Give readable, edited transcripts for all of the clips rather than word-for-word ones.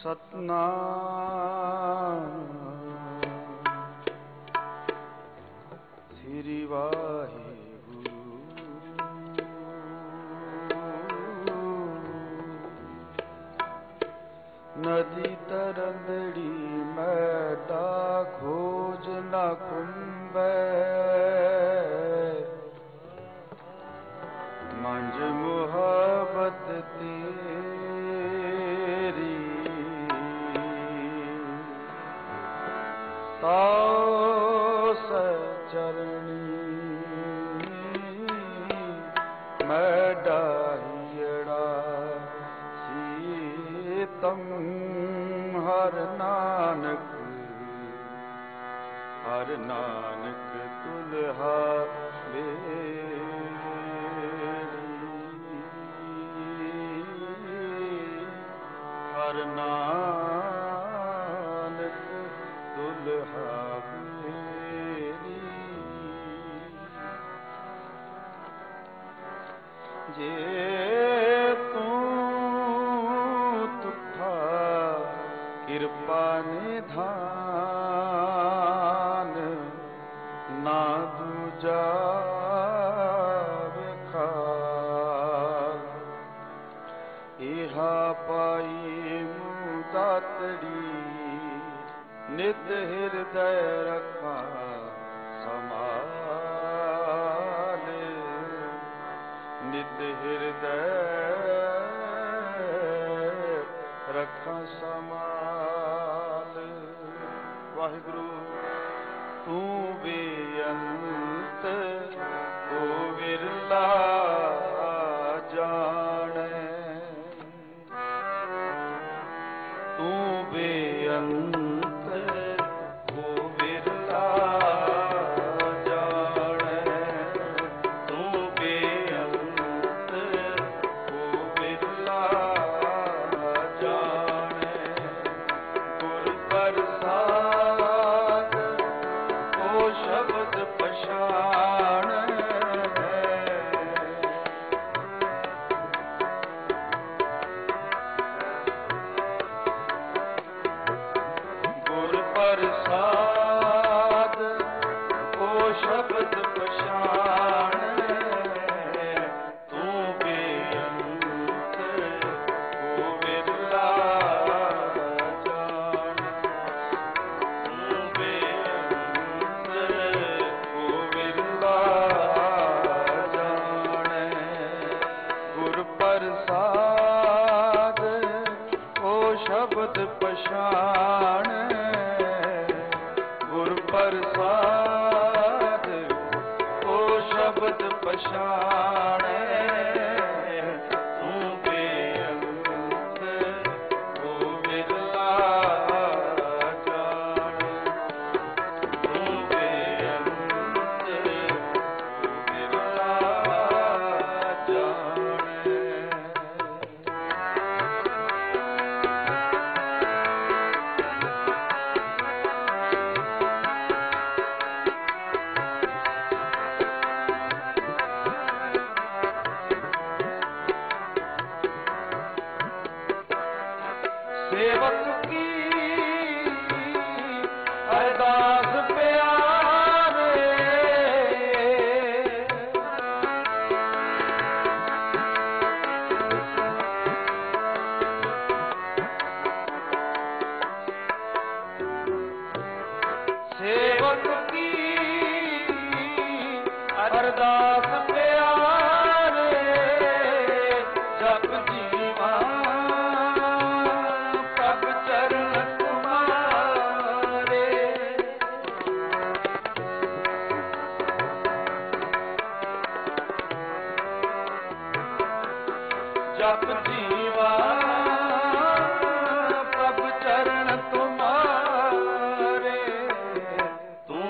ਸਤਨਾਮ ਸ੍ਰੀ ਵਾਹਿਗੁਰੂ। ਨਦੀ ਤਰੰਦੜੀ ਮੈਦਾ ਖੋਜ ਨ ਕੁੰਬੈ, ਮੰਜ ਮੁਹੱਬਤ ਤੇਰੀ ਤਾਉ ਸਚਰਣੀ ਮੈਡਾ ਹੀੜਾ ਸੀਤਮ ਹਰ ਨਾਨਕ ਤੁਲਹਾ ਹਰ ਨਾਨਕ ਦੁਲਹਾ ਮੇਰੀ। ਜੇ ਤੂੰ ਤੁਠਾ ਕਿਰਪਾ ਨਿਧਾਨ, ਨਾ ਦੂਜਾ ਇਹਾ ਪਾਈ ਮੁਦਾਤੜੀ, ਨਿਤ ਹਿਰਦੈ ਰੱਖਾਂ ਸਮਾਲ, ਨਿਤ ਹਿਰਦੈ ਰੱਖਾਂ ਸਮਾਲ। ਵਾਹਿਗੁਰੂ ਤੂੰ ਬੇਅੰਤ ਓ ਵਿਰਲਾ ਜਾਣੈ, ਤੂੰ ਬੇਅੰਤ ਓ ਵਿਰਲਾ ਜਾਣੈ, ਤੂੰ ਬੇਅੰਤ ਓ ਵਿਰਲਾ ਜਾਣੈ। ਗੁਰ ਪ੍ਰਸਾਦ ਓ ਸ਼ਬਦ ਪਛਾਣੈ, ਪ੍ਰਸਾਦ ਓ ਸ਼ਬਦ ਪਛਾਣੈ, ਤੂੰ ਬੇਅੰਤ ਓ ਵਿਰਲਾ ਜਾਣੈ, ਤੂੰ ਬੇਅੰਤ ਓ ਵਿਰਲਾ ਜਾਣੈ। ਗੁਰ ਪ੍ਰਸਾਦ ਓ ਸ਼ਬਦ ਪਛਾਣੈ, ਪ੍ਰਸਾਦ ਓ ਸ਼ਬਦ ਪਛਾਣੈ, ਤੂੰ ਬੇਅੰਤ ਓ ਵਿਰਲਾ ਜਾਣੈ, ਤੂੰ ਬੇਅੰਤ ਓ ਵਿਰਲਾ ਜਾਣੈ। ਸੇਵਕ ਕੀ ਅਰਦਾਸ ਪਿਆਰੇ, ਸੇਵਕ ਕੀ ਅਰਦਾਸ ਪਿਆਰੇ, ਜਪ ਜੀਵਾ ਜਪ ਜੀਵਾ ਪ੍ਰਭ ਚਰਨ ਤੁਮਾਰੇ, ਤੂੰ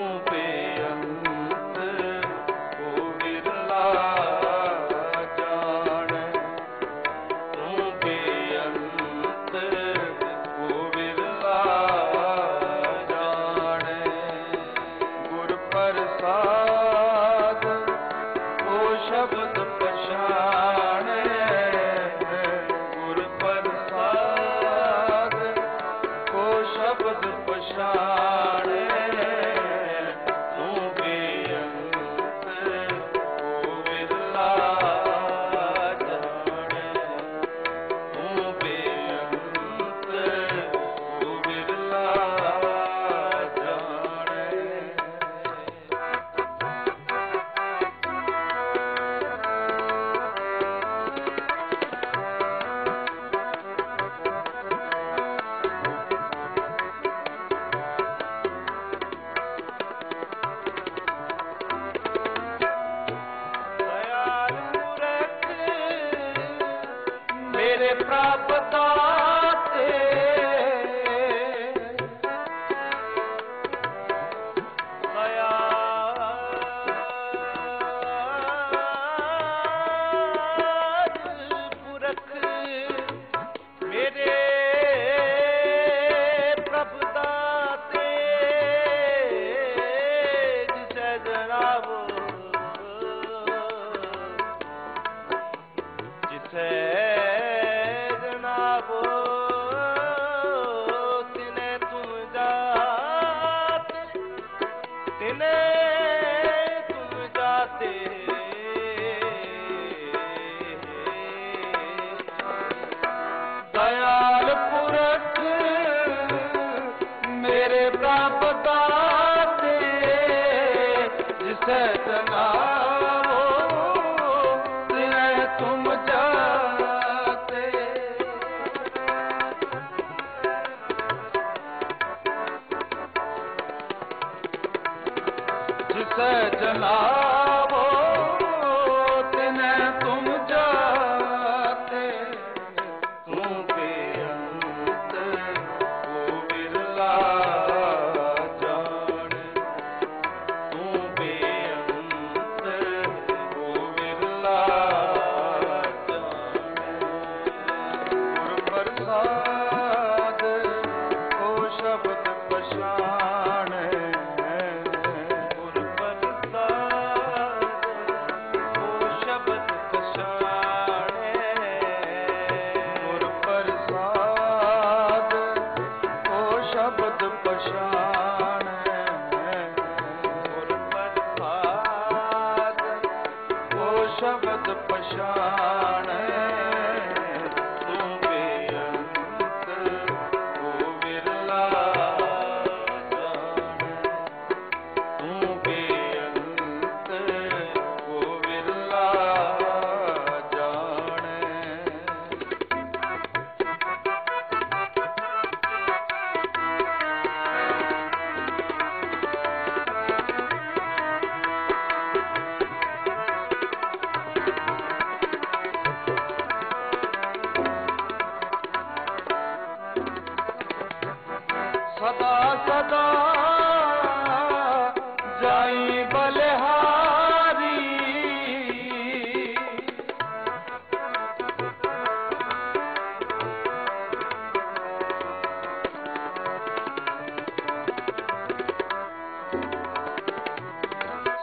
ਸ਼ਬਦ ਪਛਾਣੇ ਤੂੰ ਬੇਅੰਤ ਓ ਵਿਰਲਾ ਜਾਣੇ ਤੂੰ ਬੇਅੰਤ ਓ ਵਿਰਲਾ ਜਾਣੇ ਮੇਰੇ ਪ੍ਰਭ ਦਾਤੇ ਦਇਆਲ ਪੁਰਖ ਮੇਰੇ ਪ੍ਰਭ ਦਾਤੇ ਜਿਸੈ ਜਨਾਵੋ ਜਿਸੈ ਜਨਾਵੋ ਤਿਨੇ ਤੁਮ ਜਾਤੇ ਤਿਨੇ ਤੁਮ ਜਾਤੇ ਦਇਆਲ ਪੁਰਖ ਮੇਰੇ ਪ੍ਰਭ ਦਾਤੇ ਜਿਸੈ ਜਨਾਵੋ ਤਿਨੇ ਤੁਮ ਜਾਤੇ जिसे जनावो तिने तुम जाते तू बेअंत ओ विरला जाने तू बेअंत ओ विरला जाने गुर प्रसाद ओ शब्द पछाणे ਸ਼ਬਦ ਪਛਾਣੈ ਗੁਰ ਪ੍ਰਸਾਦ ਓ ਸ਼ਬਦ ਪਛਾਣੈ ਤੂੰ ਬੇਅੰਤ ਓ ਵਿਰਲਾ ਜਾਣੈ ਤੂੰ ਬੇਅੰਤ ਓ ਵਿਰਲਾ ਜਾਣੈ ਸਦਾ ਸਦਾ ਜਾਈ ਬਲਿਹਾਰੀ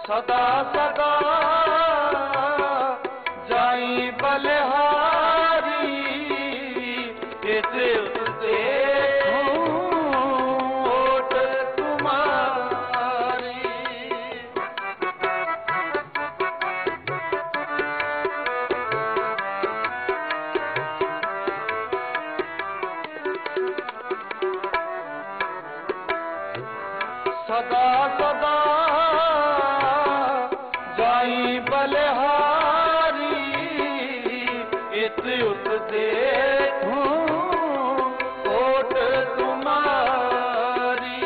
ਸਦਾ ਸਦਾ ਜਾਈ ਬਲਿਹਾਰੀ ਇਤੇ ਉਤੇ सदा सदा जाई बलिहारी इत उत देखूं ओट तुम्हारी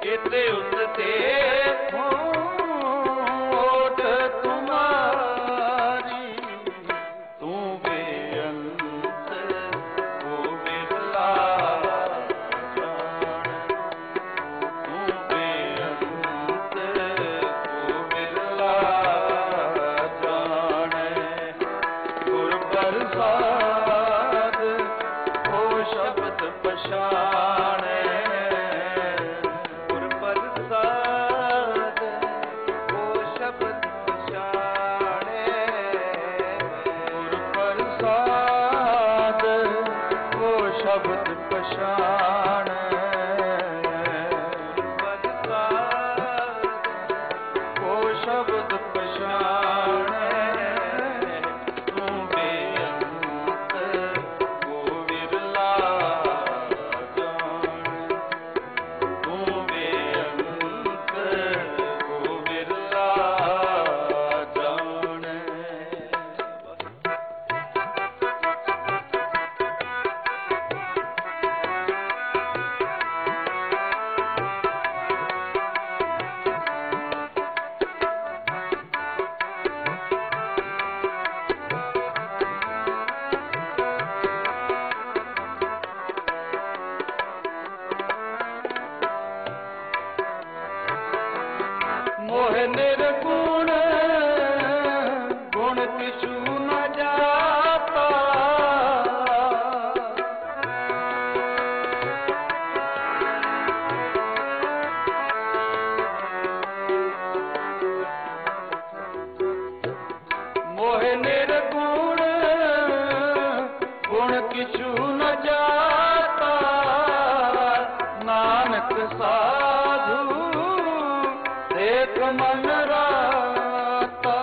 इत उत देखूं ओट तुम्हारी ਸ਼ਬਦ ਪਛਾਣੇ पछाण को शब्द पछाण तू बेअंत को विरला जान तू बेअंत को विरला जान। मोह निर्गुण गुण किछु न जाता मोह निर्गुण गुण किछु न जाता नानक साधु देख मन राता।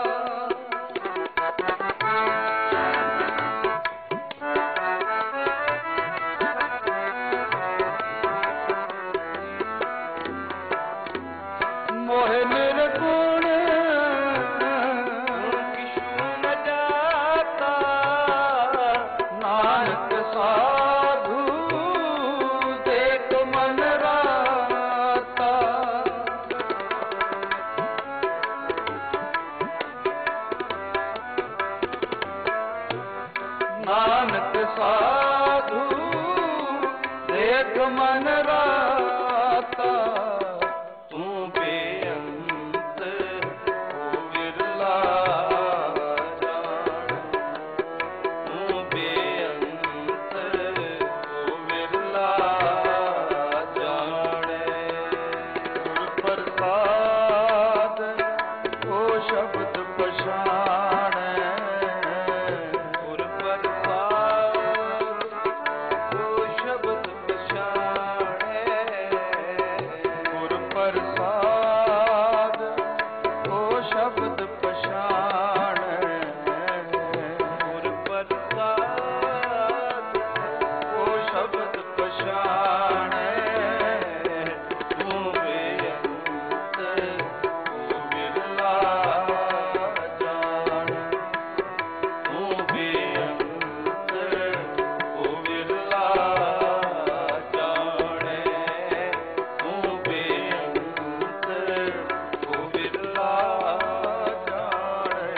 मोह निर्गुण किछु न जाता नानक साधु देख मन राता। नानक साधु देख मन राता तू बेअंत को विरला जान तू बेअंत को विरला जाने। गुर प्रसाद को शब्द पछाण गुर प्रसाद को शब्द पछाणे गुर प्रसाद को शब्द पछाण गुर प्रसाद को शब्द पछाण तू बेअंत को विरला जान तू बेअंत को विरला जाने तू बेअंत को विरला जाने।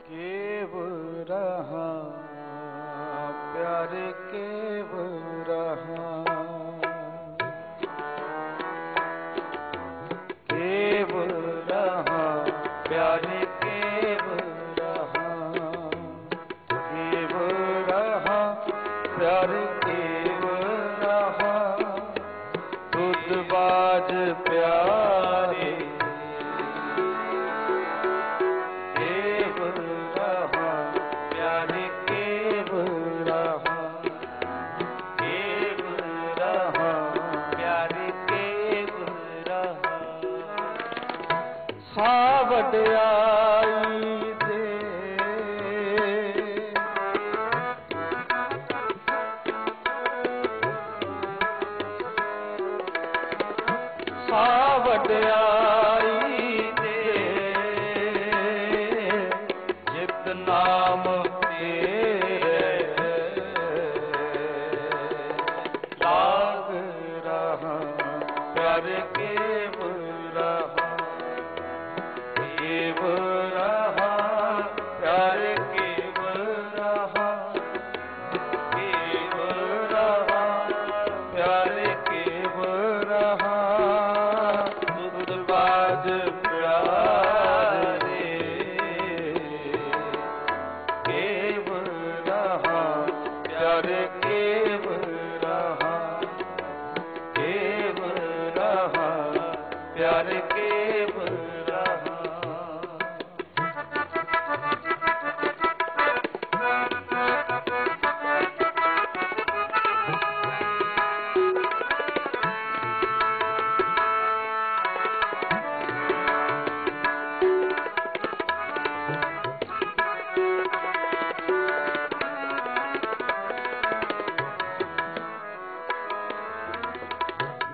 केव रहा प्यार केव रहा केव रहा प्यार केव रहा केव रहा प्यार केव रहा दूध बाज प्यारे ਵਡਿਆਈ ਦੇ ਸਾ ਵਡਿਆਈ ਦੇ ਜਿਤ ਨਾਮ ਤੇਰੇ ਲਾਗ ਰਹਾ ਪਿਆਰ ਕੇ ਰਹਾ केव रहा प्यार केवल रहा।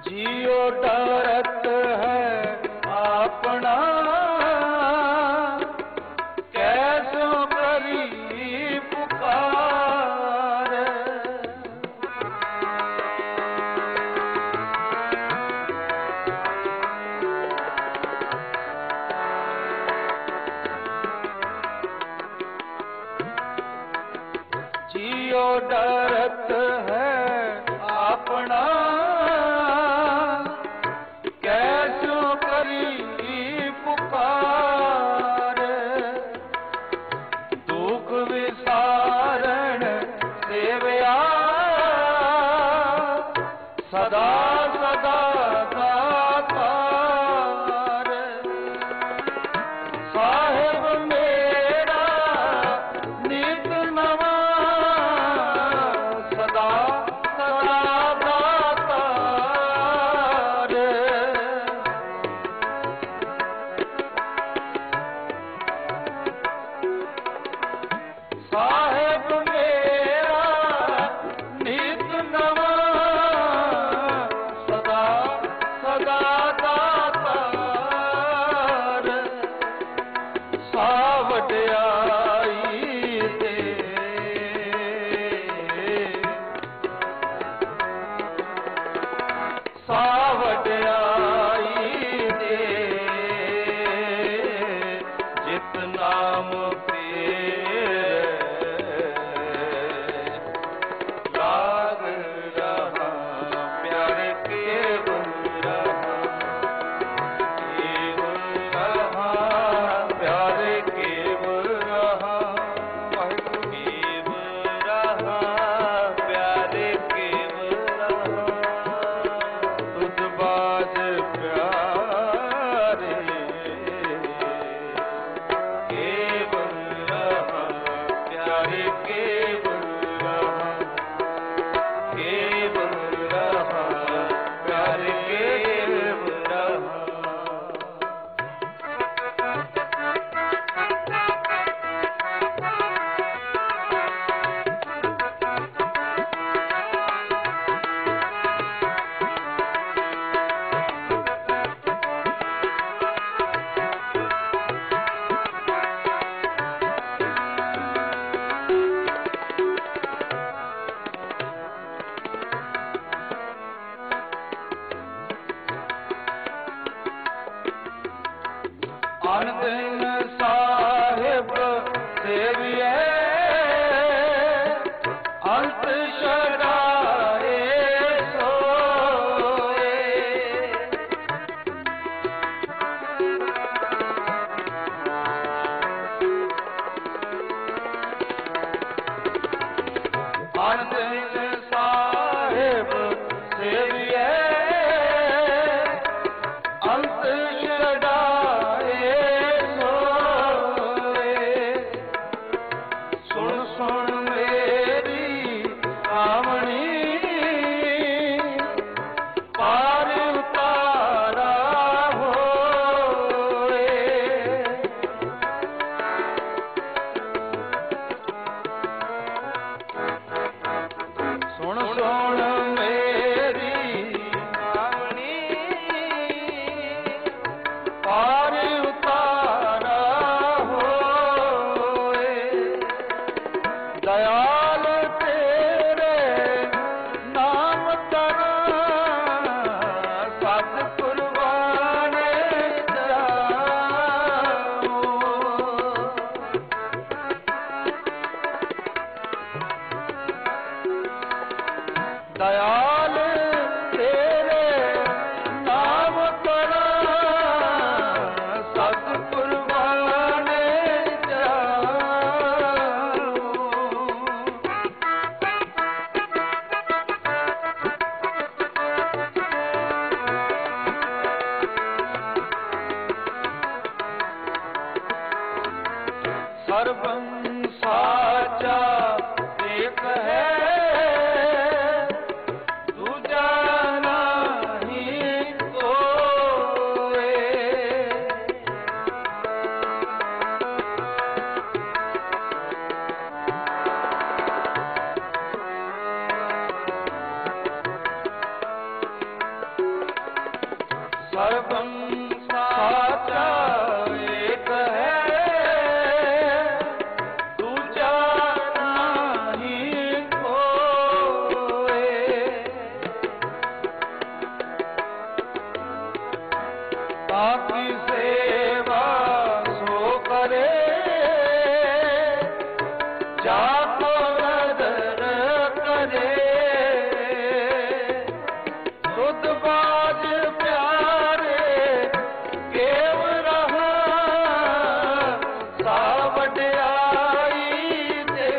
जियो डरत है अपना, कैसो करी पुकार। जियो डरत है अपना, कैसो करी पुकार। दुख विसारण सेवया, सदा सदा दातार। साहेब मेरा नित नवा, सदा सदा दातार। साहेब मेरा नित नवा, सदा सदा दातार। सावडियाई दे सावडियाई दे, जित नाम लाग रहा, प्यार केवल रहा। केवल रहा, प्यार केवल रहा। केवल रहा, प्यार केवल रहा। तुझ बाज प्यारे, केवल रहा, प्यार केवल रहा। केवल रहा, प्यार केवल रहा। अन दिन साहिब सेविए, अंत छड़ाए सोए। अन दिन साहिब सेविए, अंत छड़ाए सोए। सुन सुन मेरी कामणी, पार उतारा होए। सुन सुन मेरी कामणी, पार उतारा होए। दयाल तेरे नाम तरा, सतकुरबाने जाऊं। दयाल तेरे नाम तरा, सतकुरबाने जाऊं। सर्वं साचा एक है, दूजा नहीं कोई। ताकी सेवा सो करे, जाको नदर करे। सुध बाज प्यारे केव रहा, सा वड्याई दे।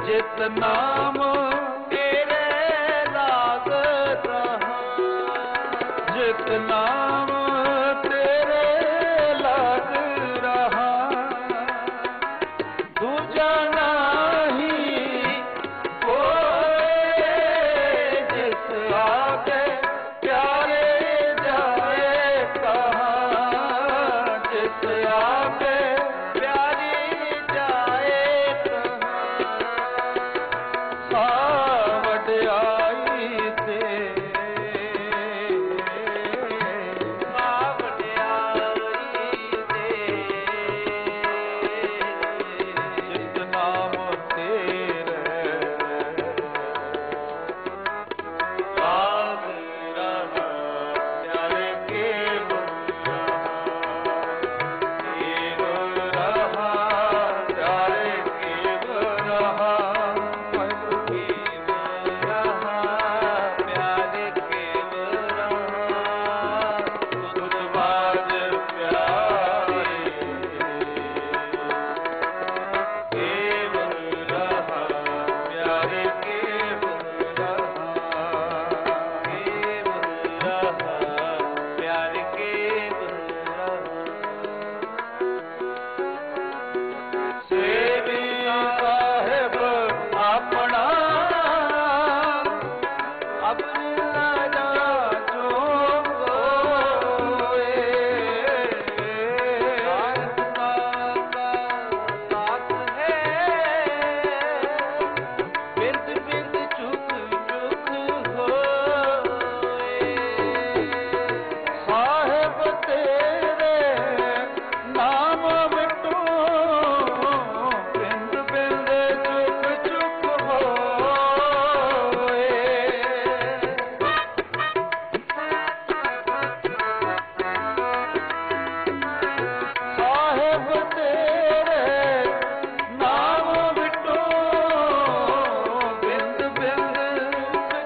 जित नाम तेरे लाग रहा, जित नाम तेरे लाग रहा। दूजा नहीं कोई, जिस आगे प्यारे जाए कहाँ, जिस आगे प्यारी जाए कहाँ। सा वड्याई दे, सा वड्याई दे। जित नाम तेरे लाग रहा, प्यारे केव रहा, प्यारे केव रहा। केव रहा, प्यारे केव रहा। सुध बाज प्यारे केव रहा, प्यारे केव रहा। केव रहा, प्यारे केव रहा। सेवी साहेब अपना, अपनी राजा जो कोई। साहिबा का साथ है, बिंद बिंद चुक चुक होए। साहेब तेरे नाम मिटो, बिंद बिंद चुक चुक होए। साहेब तेरे नाम मिटो, बिंद बिंद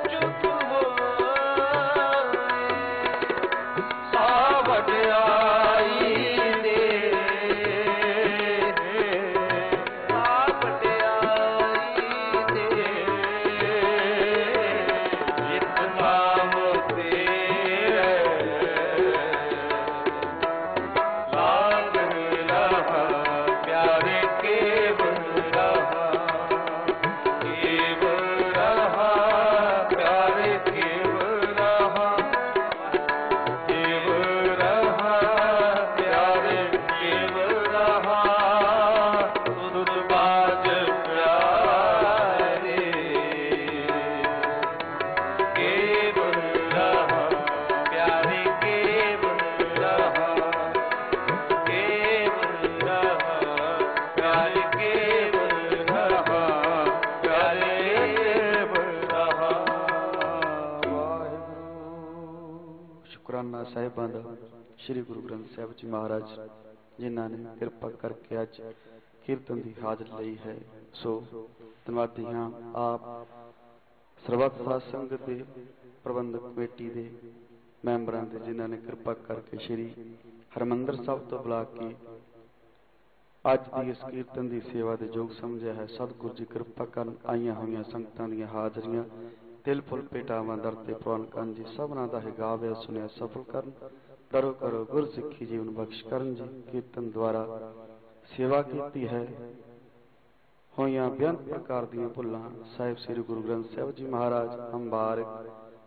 चुक होए। सा वड्याई दे, सा वड्याई दे। जित नाम तेरे लाग रहा, प्यारे केव रहा। केव रहा, प्यारे केव रहा। केव रहा, प्यारे केव रहा। सुध बाज प्यारे केव रहा, प्यारे केव रहा। केव रहा, प्यारे केव रहा, प्यारे केव रहा। वाहिगुरू। ਸ਼ੁਕਰਾਨਾ ਸਾਹਿਬਾਂ ਦਾ ਸ੍ਰੀ ਗੁਰੂ ਗ੍ਰੰਥ ਸਾਹਿਬ ਜੀ ਮਹਾਰਾਜ ਜਿਨ੍ਹਾਂ ਨੇ ਕਿਰਪਾ ਕਰਕੇ ਅੱਜ ਕੀਰਤਨ ਦੀ ਹਾਜ਼ਰੀ ਲਈ ਹੈ। ਸੋ ਧੰਨਵਾਦੀ ਹਾਂ ਆਪ ਸਰਬੱਤ ਸਾਧ ਸੰਗਤ ਦੇ ਪ੍ਰਬੰਧਕ ਕਮੇਟੀ ਦੇ ਮੈਂਬਰਾਂ ਦੇ, ਜਿਨ੍ਹਾਂ ਨੇ ਕਿਰਪਾ ਕਰਕੇ ਸ੍ਰੀ ਹਰਿਮੰਦਰ ਸਾਹਿਬ ਤੋਂ ਬੁਲਾ ਕੇ ਅੱਜ ਦੀ ਇਸ ਕੀਰਤਨ ਦੀ ਸੇਵਾ ਦੇ ਯੋਗ ਸਮਝਿਆ ਹੈ। ਸਤਿਗੁਰੂ ਜੀ ਕਿਰਪਾ ਕਰਨ ਆਈਆਂ ਹੋਈਆਂ ਸੰਗਤਾਂ ਦੀਆਂ ਹਾਜ਼ਰੀਆਂ ਦਿਲ ਫੁੱਲ ਭੇਟਾਵਾਂ ਦਰ ਤੇ ਪ੍ਰਵਾਨ ਕਰਨ ਜੀ। ਸਭਨਾਂ ਦਾ ਹੈ ਗਾਵਿਆ ਸੁਣਿਆ ਸਫਲ ਕਰਨ। ਦਰੋ ਕਰੋ ਗੁਰ ਸਿੱਖੀ ਜੀਵਨ ਬਖਸ਼ ਕਰਨ ਜੀ। ਕੀਰਤਨ ਦੁਆਰਾ ਸੇਵਾ ਕੀਤੀ ਹੈ ਹੋਈਆਂ ਬੇਅੰਤ ਪ੍ਰਕਾਰ ਦੀਆਂ ਭੁੱਲਾਂ ਸਾਹਿਬ ਸ੍ਰੀ ਗੁਰੂ ਗ੍ਰੰਥ ਸਾਹਿਬ ਜੀ ਮਹਾਰਾਜ ਅੰਬਾਰਿਕ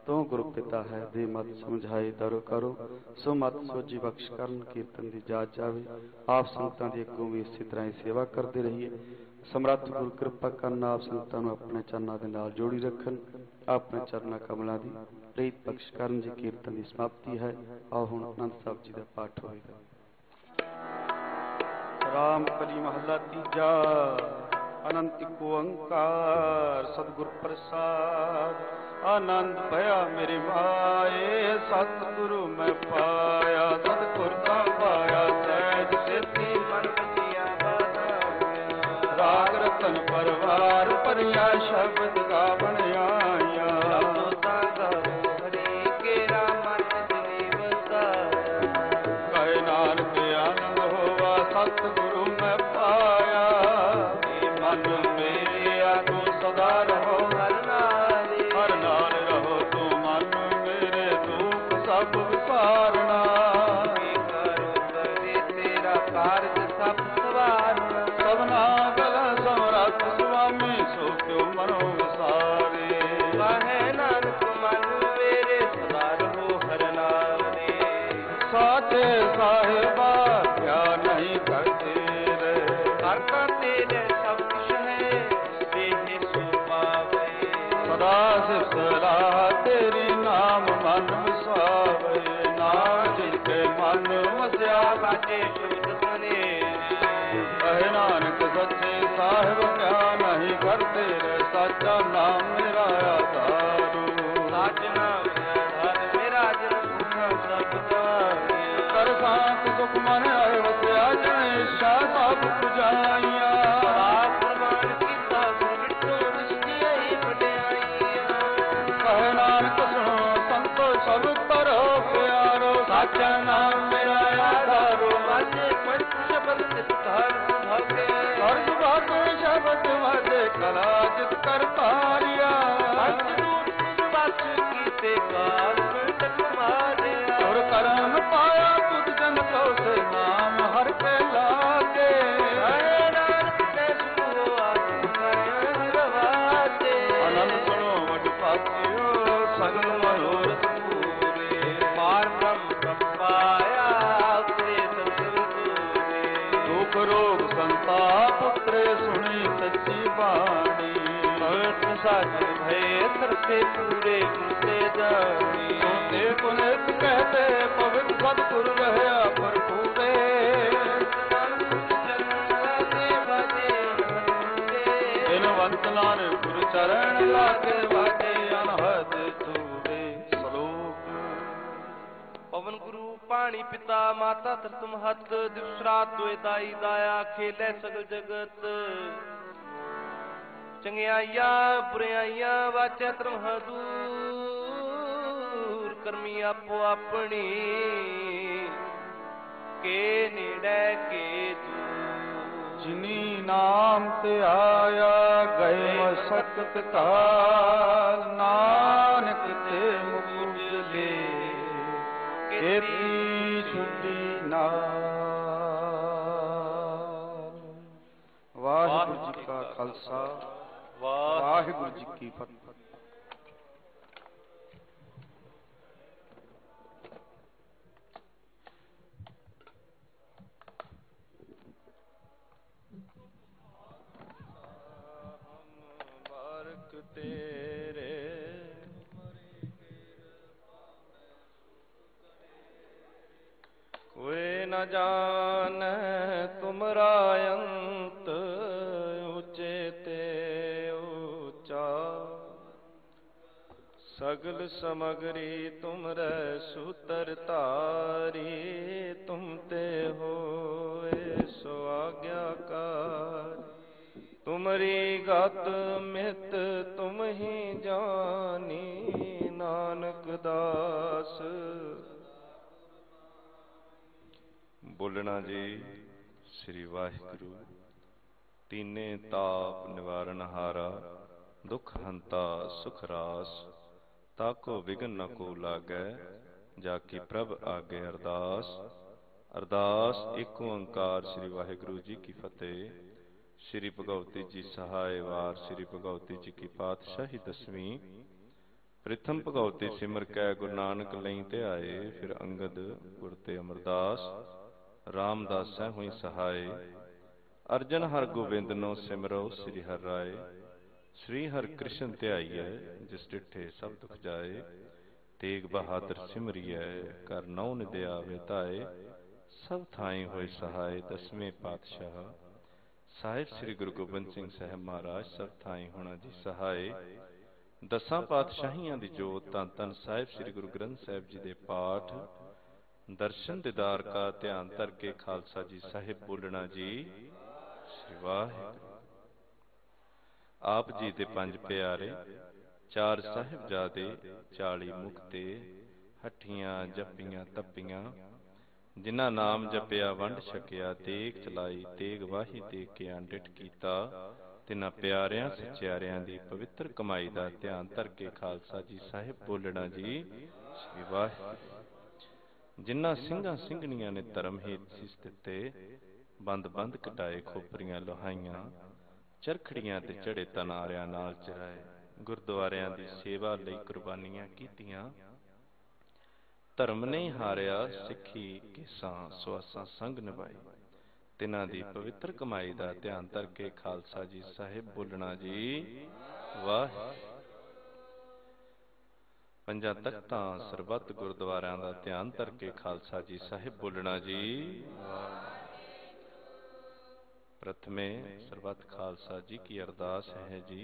ਤੋਂ ਗੁਰੂ ਪਿਤਾ ਹੈ ਦੇ ਮਤ ਸਮਝਾਏ। ਦਰੋ ਕਰੋ ਸੋ ਮਤ ਸੋਜੀ ਬਖਸ਼ ਕਰਨ। ਕੀਰਤਨ ਦੀ ਜਾਚ ਜਾਵੇ ਆਪ ਸੰਗਤਾਂ ਦੀ ਅੱਗੋਂ ਵੀ ਇਸੇ ਤਰ੍ਹਾਂ ਹੀ ਸੇਵਾ ਕਰਦੇ ਰਹੀਏ। ਸਮਰੱਥ ਗੁਰੂ ਕਿਰਪਾ ਕਰਨ ਆਪ ਸੰਗਤਾਂ ਨੂੰ ਆਪਣੇ ਚਰਨਾਂ ਦੇ ਨਾਲ ਜੋੜੀ ਰੱਖਣ। ਆਪਣੇ ਚਰਨਾਂ ਕਮਲਾਂ ਦੀ ਪ੍ਰੀਤ ਬਖਸ਼ ਕਰਨ ਜੀ ਕੀਰਤਨ ਦੀ ਸਮਾਪਤੀ ਹੈ। ਆਓ ਹੁਣ ਆਨੰਦ ਸਾਹਿਬ ਜੀ ਦਾ ਪਾਠ ਹੋਏਗਾ। ਰਾਮ ਭਲੀ ਮਹੱਲਾ ਤੀਜਾ। ਅਨੰਤ ਇੱਕ ਓੰਕਾਰ ਸਤਿਗੁਰ ਪ੍ਰਸਾਦ। ਆਨੰਦ ਭਇਆ ਮੇਰੇ ਮਾਏ ਸਤਿਗੁਰੂ ਮੈਂ ਪਾਇਆ। ਸਤਿਗੁਰ ਦਾ ਪਾਇਆ ਸਹਿਜ ਸਿੱਧੀ ਮਨ ਵਸਿਆ ਬਾਧਾ। ਰਾਗ ਰਤਨ ਪਰਵਾਰ ਭਰਿਆ ਸ਼ਬਦ ਗਾਵਣ ਆਇਆ। ਹਰੀ ਕੇਰਾ ਮਨ ਜਨੀ ਵਸਾਇਆ। ਕਹੇ ਨਾਨਕ ਆਨੰਦ ਹੋਵਾ ਸਤਿਗੁਰੂ ਮੈਂ ਪਾਇਆ। ਮਨ ਮੇਰੇ ਤੂੰ ਸਦਾ ਰਹੋ ਹਰ ਨਾਲ। ਹਰ ਨਾਲ ਰਹੋ ਤੂੰ ਮਨ ਮੇਰੇ ਦੁੱਖ ਸਭ ਵਿਸਾਰਨਾ। ਕਰੋ ਕਰੇ ਤੇਰਾ ਕਾਰਜ ਸਭ ਸਵਾਰਨਾ। ਸਭਨਾ ਗਲਾ ਸਮਰੱਥ ਸੁਆਮੀ ਸੋ ਕਿਉ ਮਨੋ ਵਿਸਾਰੇ। ਕਹੇ ਨਾਨਕ ਮਨ ਮੇਰੇ ਸਦਾ ਰਹੋ ਹਰ ਨਾਲ। ਸਾਚੇ ਸਾਹਿਬਾ ਕਿਆ ਨਹੀਂ ਕਰਦੇ ਰੇ। ਕਰਤਾ ਤੇਰੇ ਸਭ ਕੁਛ ਹੈ ਦੇਹ ਸੋ ਪਾਵੇ। ਸਦਾ ਸਿਫਤ ਸਲਾਹ ਤੇਰੀ ਨਾਮ ਮਨ ਵਸਾਵੇ। ਨਾਮ ਜਿਨ ਕੇ ਮਨ ਵਸਿਆ ਸਾਚੇ ਸ਼ਬਦ ਸੁਨੇਰੇ। ਕਹੇ ਨਾਨਕ ਸੱਚੇ ਸਾਹਿਬ ਕਿਆ ਨਹੀਂ ਕਰਦੇ ਰੇ। ਸਾਚਾ ਨਾਮ ਮੇਰਾ ਆਧਾਰੂ। ਸਾਚ ਨਾਮ ਆਧਾਰ ਮੇਰਾ ਜਨ ਸਭ ਗਵਾਇਆ। ਕਰ ਸਾਥ ਸੁਖ ਮਨ ਆਏ ਵਸਿਆ ਜਨ ਇੱਛਾ ਸਭ ਪੁਜਾਈਆਂ। ਰਾਤ ਪ੍ਰਮਾਣ ਕੀਤਾ ਮਿੱਟੋ ਨਿਸ਼ਚਈ ਵਡਿਆਈਆਂ। ਕਹੇ ਨਾਨਕ ਸੁਣੋ ਸੰਤੋ ਸਭ ਤਰੋ ਪਿਆਰੋ। ਸਾਚਾ ਨਾਮ ਮੇਰਾ ਆਧਾਰੋ। ਵਾਜੇ ਪੰਚ ਸ਼ਬਦ ਜਿਤ ਧਰ ਸੁਭਾਗੇ। ਹਰ ਸੁਭਾਗੇ ਸ਼ਬਦ ਵਾਜੇ ਕਲਾ ਜਿਤ ਕਰ ਤਾਰਿਆ। ਪੰਚ ਦੂਤ ਤੁਝ ਬਸ ਕੀਤੇ ਕਾਲ ਮਿਟਕ ਮਾਰਿਆ। ਤੁਰ ਕਰਮ ਪਾਇਆ ਤੁਧ ਜਨ ਕੋ ਸੇ ਨਾਮ ਹਰ ਕੇ ਲਾਗੇ। ਕਹੇ ਨਾਨਕ ਤੇ ਸੁਣੋ ਆਤਿ ਕਰੇ ਰਵਾਤੇ। ਆਨੰਦ ਸੁਣੋ ਵਡ ਪਾਤਿਓ ਸਗਲ ਮਨੋਰਥ ਪੂਰੇ। ਪਾਰ ਬ੍ਰਹਮ ਪਾਇਆ ਉਤਰੇ ਸਤਿਗੁਰ ਪੂਰੇ। ਦੁਖ ਰੋਗ ਸੰਤਾਪ ਉਤਰੇ ਸੁਣੀ ਸੱਚੀ ਬਾਣੀ। ਭਗਤ ਸਾਜਨ ਭਏ ਤਰਸੇ ਪੂਰੇ ਕੀਤੇ ਜਾਣੀ। ਸੁਣਦੇ ਪੁਨਿਤ ਕਹਤੇ ਪਵਿੱਤ ਸਤਿਗੁਰ ਰਹਿਆ ਭਰਪੂਰੇ। ਬਿਨਵੰਤ ਨਾਨਕ ਗੁਰ ਚਰਨ ਲਾਗੇ ਵਾਜੇ ਅਨਹਦ ਤੂਰੇ। ਸਲੋਕ। ਪਵਨ ਗੁਰੂ ਪਾਣੀ ਪਿਤਾ ਮਾਤਾ ਧਰਤ ਮਹਤ। ਦਿਵਸ ਰਾਤ ਦੋਇ ਦਾਈ ਦਾਇਆ ਖੇਲੇ ਸਗਲ ਜਗਤ। ਚੰਗਿਆਈਆਂ ਬੁਰਿਆਈਆਂ ਵਾਚੈ ਧਰਮ ਹਦੂਰ। ਕਰਮੀ ਆਪੋ ਆਪਣੀ ਕੇ ਨੇੜੇ ਕੇ ਦੂਰ। ਜਿਨੀ ਨਾਮ ਤੇ ਆਇਆ ਗਏ ਮਸਕਤ ਕਾਲ। ਨਾਨਕ ਤੇ ਮੁਕੁਜਲੇ ਕੀਤੀ ਛੁੱਟੀ ਨਾਲ। ਵਾਹਿਗੁਰੂ ਜੀ ਕਾ ਖਾਲਸਾ ਵਾਹਿਗੁਰੂ ਜੀ ਕੀ ਫਤਿਹ। ਬਾਰਕ ਤੇਰੇ ਕੋਇ ਨ ਜਾਣੈ ਤੁਮਰਾ ਅੰਤ। ਉੱਚੇ ਤੇ ਉੱਚਾ ਸਗਲ ਸਮਗਰੀ ਤੁਮਰੇ ਸੂਤਰ ਧਾਰੀ। ਤੁਮ ਤੇ ਹੋਏ ਸੋ ਆਗਿਆਕਾਰ। ਤੁਮਰੀ ਗਤ ਮਿਤ ਤੁਮ ਹੀ ਜਾਨੀ। ਨਾਨਕ ਦਾਸ। ਬੋਲਣਾ ਜੀ। ਸ੍ਰੀ ਵਾਹਿਗੁਰੂ। ਤੀਨੇ ਤਾਪ ਨਿਵਾਰਨ ਹਾਰਾ। ਦੁਖ ਹੰਤਾ ਸੁਖ ਰਾਸ। ਤਾਕੋ ਵਿਗਨ ਨ ਕੋ ਲਾਗੈ। ਜਾ ਕੀ ਪ੍ਰਭ ਆਗੇ ਅਰਦਾਸ। ਅਰਦਾਸ ਏਕ ਓੰਕਾਰ ਸ੍ਰੀ ਵਾਹਿਗੁਰੂ ਜੀ ਕੀ ਫਤਿਹ। ਸ੍ਰੀ ਭਗਵਤੀ ਜੀ ਸਹਾਇ ਵਾਰ। ਸ੍ਰੀ ਭਗਵਤੀ ਜੀ ਕੀ ਪਾਤਸ਼ਾਹੀ ਦਸਵੀਂ। ਪ੍ਰਿਥਮ ਭਗਵਤੀ ਸਿਮਰ ਕੈ ਗੁਰੂ ਨਾਨਕ ਲਈ ਧਿਆਏ। ਫਿਰ ਅੰਗਦ ਗੁਰ ਤੇ ਅਮਰਦਾਸ। ਰਾਮਦਾਸੈ ਹੋਈ ਸਹਾਇ। ਅਰਜਨ ਹਰ ਗੋਬਿੰਦਨੋ ਸਿਮਰੋ ਸ੍ਰੀ ਹਰਿ ਰਾਏ। ਸ੍ਰੀ ਹਰਿ ਕ੍ਰਿਸ਼ਨ ਧਿਆਈਐ ਜਿਸ ਡਿਠੇ ਸਭ ਦੁਖ ਜਾਏ। तेग बहादुर सिमरिए कर नौ निदे आवे ताए सब थाई होए सहाय दसवें पातशाह ਸਾਹਿਬ ਸ੍ਰੀ ਗੁਰੂ ਗੋਬਿੰਦ ਸਿੰਘ ਸਾਹਿਬ ਮਹਾਰਾਜ ਸਭ ਥਾਈ ਹੋਣਾ ਜੀ ਸਹਾਏ। ਦਸਾਂ ਪਾਤਸ਼ਾਹੀਆਂ ਦੀ ਜੋਤ ਧੰਨ ਧੰਨ ਸਾਹਿਬ ਸ੍ਰੀ ਗੁਰੂ ਗ੍ਰੰਥ ਸਾਹਿਬ ਜੀ ਦੇ ਪਾਠ ਦਰਸ਼ਨ ਦੀਦਾਰ ਕਾ ਧਿਆਨ ਧਰ ਕੇ ਖਾਲਸਾ ਜੀ ਸਾਹਿਬ ਬੋਲਣਾ ਜੀ ਸ੍ਰੀ ਵਾਹਿਗੁਰੂ। ਆਪ ਜੀ ਦੇ ਪੰਜ ਪਿਆਰੇ, ਚਾਰ ਸਾਹਿਬਜ਼ਾਦੇ, 40 ਮੁਕਤੇ, ਹੱਠੀਆਂ ਜੱਪੀਆਂ ਤੱਪੀਆਂ, ਜਿਨ੍ਹਾਂ ਨਾਮ ਜਪਿਆ ਵੰਡ ਛਕਿਆ, ਤੇਗ ਚਲਾਈ ਤੇਗ ਵਾਹੀ ਦੇ ਕੇ ਅੰਡਿਟ ਕੀਤਾ, ਤਿਨਾਂ ਪਿਆਰਿਆਂ ਸਚਿਆਰਿਆਂ ਦੀ ਪਵਿੱਤਰ ਕਮਾਈ ਦਾ ਧਿਆਨ ਧਰ ਕੇ ਖਾਲਸਾ ਜੀ ਸਾਹਿਬ ਬੋਲਣਾ ਜੀ ਸ੍ਰੀ ਵਾਹਿਗੁਰੂ। ਜਿਨ੍ਹਾਂ ਸਿੰਘਾਂ ਸਿੰਘਣੀਆਂ ਨੇ ਧਰਮ ਹੇਤ ਸੀਸ ਦਿੱਤੇ, ਬੰਦ ਬੰਦ ਕਟਾਏ ਖੋਪਰੀਆਂ ਲੋਹਾਈਆਂ, ਚਰਖੜੀਆਂ ਤੇ ਚੜੇ ਤਨਾਰਿਆਂ ਨਾਲ ਚਰਾਏ, ਗੁਰਦੁਆਰਿਆਂ ਦੀ ਸੇਵਾ ਲਈ ਕੁਰਬਾਨੀਆਂ ਕੀਤੀਆਂ, ਧਰਮ ਨਹੀਂ ਹਾਰਿਆ ਸਿੱਖੀ ਕੇਸਾਂ ਸੁਆਸਾਂ ਸੰਗ ਨਿਭਾਈ, ਤਿਨਾਂ ਦੀ ਪਵਿੱਤਰ ਕਮਾਈ ਦਾ ਧਿਆਨ ਧਰ ਕੇ ਖਾਲਸਾ ਜੀ ਸਾਹਿਬ ਬੋਲਣਾ ਜੀ ਵਾਹਿਗੁਰੂ। ਪੰਜਾਂ ਤਖਤਾਂ ਸਰਬੱਤ ਗੁਰਦੁਆਰਿਆਂ ਦਾ ਧਿਆਨ ਧਰ ਕੇ ਖਾਲਸਾ ਜੀ ਸਾਹਿਬ ਬੋਲਣਾ ਜੀ ਵਾਹਿਗੁਰੂ। प्रथमे सर्बत खालसा जी की अरदास है जी।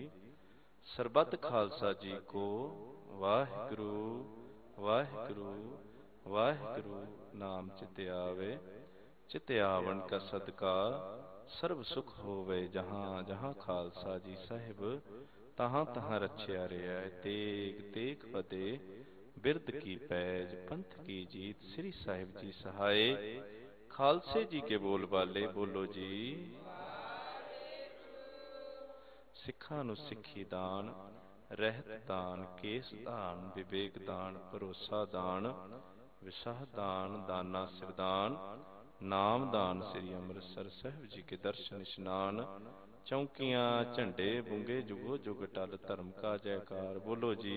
सर्बत खालसा जी को वाहिगुरु वाहिगुरु वाहिगुरु नाम चित आवे, चित आवन का सदका सर्व सुख होवे, जहाँ जहाँ खालसा जी साहिब तहाँ तहाँ रच्छिया रिया। तेग तेग फते बिरद की पैज, पंथ की जीत, श्री साहिब जी सहाय, खालसे जी के बोल बाले बोलो जी। सिखा नु सिखी दान, रहत दान, केस दान, विवेक दान, भरोसा दान, विसाह दान, दाना सिरदान, नाम दान, श्री अमृतसर साहिब जी के दर्शन स्नान, चौकियां झंडे बुंगे जुगो जुग टल, धर्म का जयकार बोलो जी।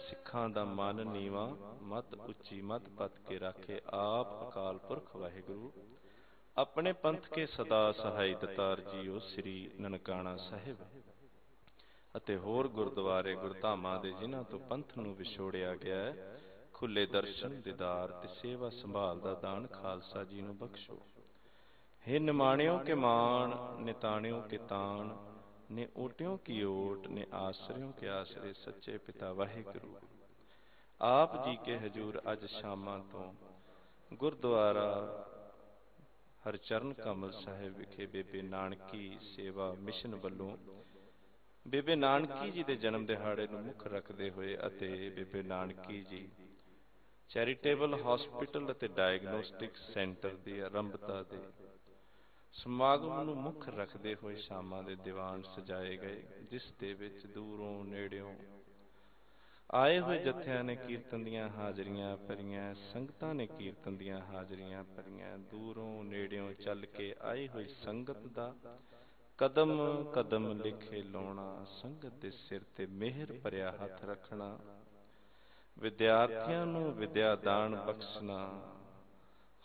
सिखां दा मन नीवा, मत उच्ची मत पत के राखे आप अकाल पुरख वाहिगुरु। अपने पंथ के सदा सहाय दतार जीओ श्री ननकाना साहिब ਅਤੇ ਹੋਰ ਗੁਰਦੁਆਰੇ ਗੁਰਧਾਮਾਂ ਦੇ ਜਿਨ੍ਹਾਂ ਤੋਂ ਪੰਥ ਨੂੰ ਵਿਛੋੜਿਆ ਗਿਆ ਹੈ, ਖੁੱਲੇ ਦਰਸ਼ਨ ਦੀਦਾਰ ਤੇ ਸੇਵਾ ਸੰਭਾਲ ਦਾ ਦਾਨ ਖਾਲਸਾ ਜੀ ਨੂੰ ਬਖਸ਼ੋ। हे ਨਿਮਾਣਿਓ ਕੇ ਮਾਣ, ਨਿਤਾਣਿਓ ਕੇ ਤਾਣ, ਨੇ ਓਟਿਓ ਕੀ ਓਟ, ਨੇ ਆਸਰਿਓ ਕੇ ਆਸਰੇ, ਸੱਚੇ ਪਿਤਾ ਵਾਹਿਗੁਰੂ। ਆਪ ਜੀ ਕੇ ਹਜੂਰ ਅੱਜ ਸ਼ਾਮਾਂ ਤੋਂ ਗੁਰਦੁਆਰਾ ਹਰਚਰਨ ਕਮਲ ਸਾਹਿਬ ਵਿਖੇ ਬੇਬੇ ਨਾਨਕੀ ਸੇਵਾ ਮਿਸ਼ਨ ਵੱਲੋਂ ਬੇਬੇ ਨਾਨਕੀ ਜੀ ਦੇ ਜਨਮ ਦਿਹਾੜੇ ਨੂੰ ਮੁੱਖ ਰੱਖਦੇ ਹੋਏ ਅਤੇ ਬੇਬੇ ਨਾਨਕੀ ਜੀ ਚੈਰੀਟੇਬਲ ਹਸਪੀਟਲ ਅਤੇ ਡਾਇਗਨੋਸਟਿਕ ਸੈਂਟਰ ਦੀ ਆਰੰਭਤਾ ਦੇ ਸਮਾਗਮ ਨੂੰ ਮੁੱਖ ਰੱਖਦੇ ਹੋਏ ਸ਼ਾਮਾਂ ਦੇ ਦੀਵਾਨ ਸਜਾਏ ਗਏ, ਜਿਸ ਦੇ ਵਿੱਚ ਦੂਰੋਂ ਨੇੜਿਓਂ ਆਏ ਹੋਏ ਜਥਿਆਂ ਨੇ ਕੀਰਤਨ ਦੀਆਂ ਹਾਜ਼ਰੀਆਂ ਭਰੀਆਂ, ਸੰਗਤਾਂ ਨੇ ਕੀਰਤਨ ਦੀਆਂ ਹਾਜ਼ਰੀਆਂ ਭਰੀਆਂ। ਦੂਰੋਂ ਨੇੜਿਓਂ ਚੱਲ ਕੇ ਆਈ ਹੋਈ ਸੰਗਤ ਦਾ ਕਦਮ ਕਦਮ ਲਿਖੇ ਲਾਉਣਾ, ਸੰਗਤ ਦੇ ਸਿਰ ਤੇ ਮਿਹਰ ਭਰਿਆ ਹੱਥ ਰੱਖਣਾ, ਵਿਦਿਆਰਥੀਆਂ ਨੂੰ ਵਿਦਿਆ ਦਾਨ ਬਖਸ਼ਣਾ,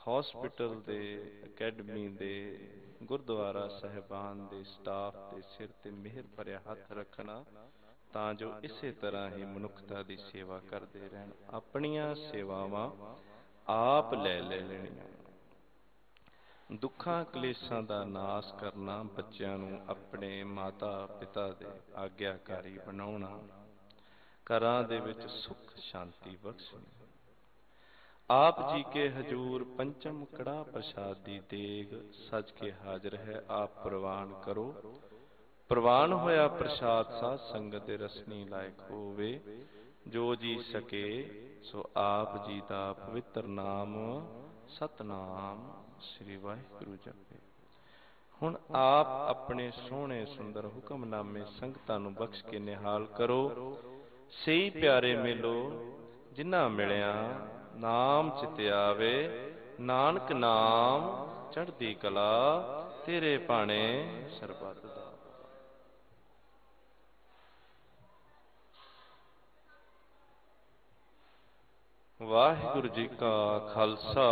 ਹਸਪੀਟਲ ਦੇ, ਅਕੈਡਮੀ ਦੇ, ਗੁਰਦੁਆਰਾ ਸਾਹਿਬਾਨ ਦੇ ਸਟਾਫ ਦੇ ਸਿਰ ਤੇ ਮਿਹਰ ਭਰਿਆ ਹੱਥ ਰੱਖਣਾ, ਤਾਂ ਜੋ ਇਸੇ ਤਰ੍ਹਾਂ ਹੀ ਮਨੁੱਖਤਾ ਦੀ ਸੇਵਾ ਕਰਦੇ ਰਹਿਣ। ਆਪਣੀਆਂ ਸੇਵਾਵਾਂ ਆਪ ਲੈ ਲੈਣੀਆਂ, ਦੁੱਖਾਂ ਕਲੇਸ਼ਾਂ ਦਾ ਨਾਸ਼ ਕਰਨਾ, ਬੱਚਿਆਂ ਨੂੰ ਆਪਣੇ ਮਾਤਾ ਪਿਤਾ ਦੇ ਆਗਿਆਕਾਰੀ ਬਣਾਉਣਾ, ਘਰਾਂ ਦੇ ਵਿੱਚ ਸੁੱਖ ਸ਼ਾਂਤੀ ਬਖਸ਼ਣੀ। ਆਪ ਜੀ ਕੇ ਹਜੂਰ ਪੰਚਮ ਕੜਾ ਪ੍ਰਸਾਦ ਦੀ ਦੇਗ ਸਜ ਕੇ ਹਾਜ਼ਰ ਹੈ, ਆਪ ਪ੍ਰਵਾਨ ਕਰੋ। ਪ੍ਰਵਾਨ ਹੋਇਆ ਪ੍ਰਸਾਦ ਸਾਧ ਸੰਗਤ ਦੇ ਰਸਨੀ ਲਾਇਕ ਹੋਵੇ, ਜੋ ਜੀ ਸਕੇ ਸੋ ਆਪ ਜੀ ਦਾ ਪਵਿੱਤਰ ਨਾਮ ਸਤਨਾਮ ਸ੍ਰੀ ਵਾਹਿਗੁਰੂ ਜਪੇ। ਹੁਣ ਆਪ ਆਪਣੇ ਸੋਹਣੇ ਸੁੰਦਰ ਹੁਕਮਨਾਮੇ ਸੰਗਤਾਂ ਨੂੰ ਬਖਸ਼ ਕੇ ਨਿਹਾਲ ਕਰੋ। ਸਹੀ ਪਿਆਰੇ ਮਿਲੋ ਜਿਨ੍ਹਾਂ ਮਿਲਿਆ ਨਾਮ ਚਿਤ ਆਵੇ, ਨਾਨਕ ਨਾਮ ਚੜ੍ਹਦੀ ਕਲਾ, ਤੇਰੇ ਭਾਣੇ ਸਰਬੱਤ ਦਾ। ਵਾਹਿਗੁਰੂ ਜੀ ਕਾ ਖਾਲਸਾ,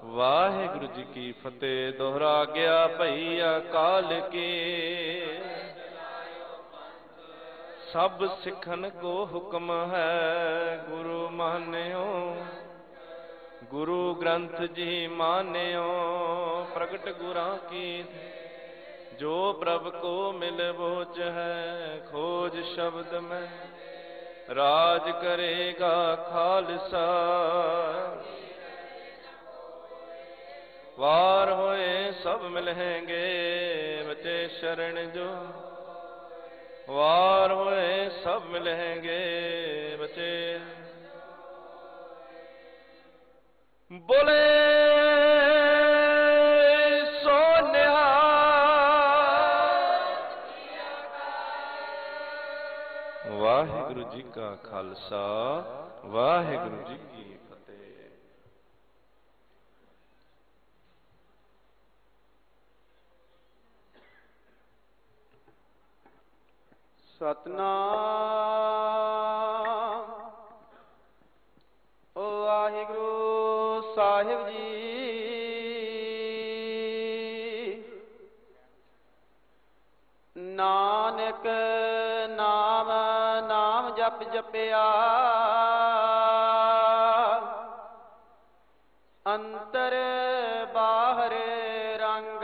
ਵਾਹਿਗੁਰੂ ਜੀ ਕੀ ਫਤਿਹ। ਦੋਹਰਾ ਗਿਆ ਭਈ ਅਕਾਲ ਕੀ, सब सिखन को हुक्म है गुरु मान्यो, गुरु ग्रंथ जी मान्यो। प्रगट गुरां की जो प्रभ को मिल बोच है, खोज शब्द में राज करेगा खालसा। वार होए सब मिलेंगे बचे शरण जो, वार होए सब मिलेंगे बचे। बोले सो निहाल। वाहिगुरु जी का खालसा, वाहिगुरु जी की फतेह। सतनाम वाहिगुरु साहिब जी। नानक नाम नाम जप जपिया, अंतर बाहर रंग।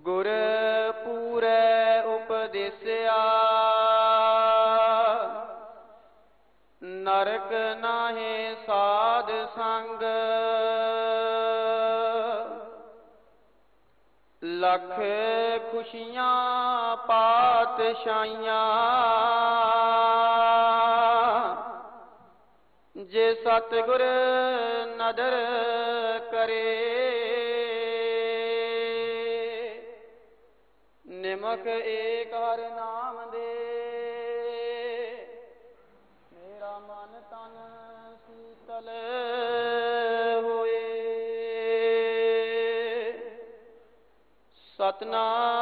गुर पूरे उपदेसिया, नरक नाहे साध संग। लख खुशियां पातशाहियां, जे सतगुर नदर करे। निमक एक हर नाम दे, मेरा मन तन शीतल होए। सतनाम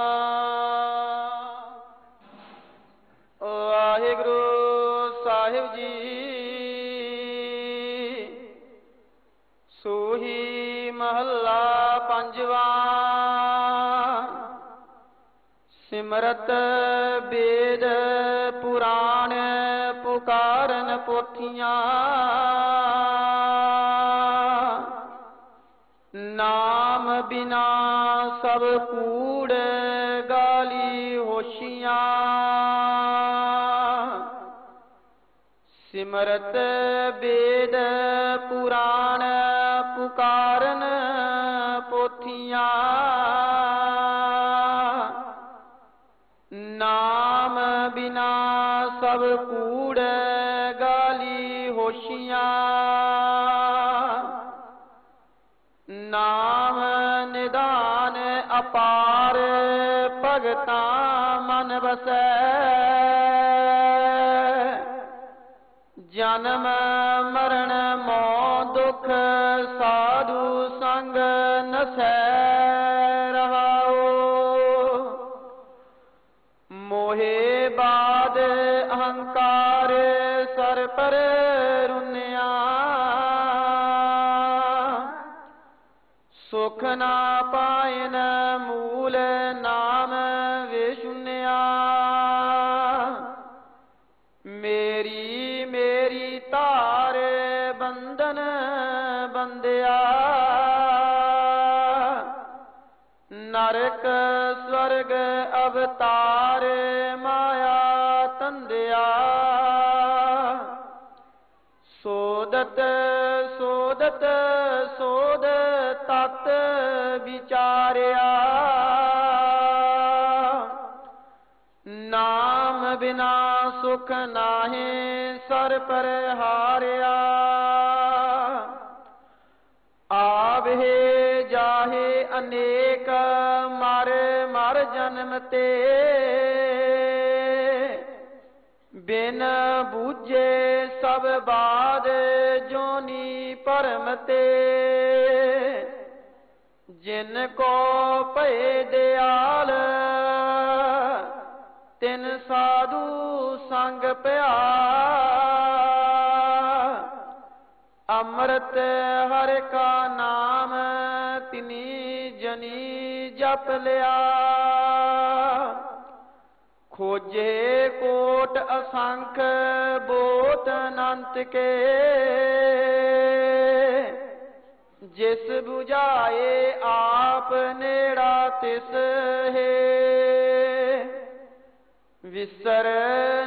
वाहिगुरु साहिब जी। सोही महला पंजवा, सिमरत वेद पुराण पुकारन पोथियां। नाम बिना सब कूड़ गाली होशियां। सिमरत वेद पुराण पुकारन पोथियां। नाम बिना सब कूड़ गाली होशियां। नाम निदान अपार भगता मन बसै। जन्म मरण मौत दुख साधु संग नसै रहाओ। मोहे बाद अहंकार सर पर रुनिया। सुख ना पायन मूल नाम विशुन्या। मेरी मेरी तार बंधन बंदिया। नरक स्वर्ग अवतार माया तंदिया। सोदत सोदत सोद तत विचारिया। नाम बिना सुख नाहे सर पर हारिया। आवे जाहे अनेक मर मर जन्म ते। बिन बूझे सब बाद जोनी परम ते। जिनको भय दयाल तिन साधु संग प्या। अमृत हर का नाम तिनी जनी जप लिया। खोजे कोट असंख बोत अनंत के, जिस बुझाए आप नेड़ा तिस है। विसर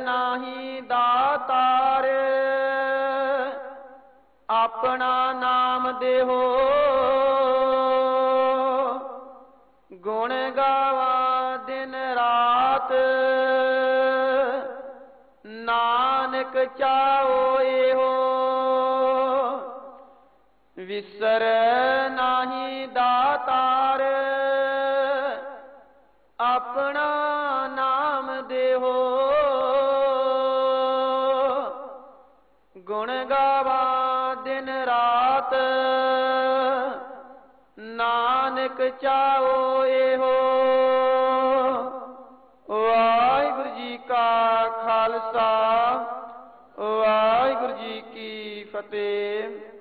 नाही दातार अपना नाम देहो, गुण गावा दिन रात नानक चाओ एहो। विसर नाही दातार अपना नाम देहो, गुण गावा दिन रात नानक चाओ एहो। वाहिगुरु जी का खालसा, वाहिगुरु जी की फतेह।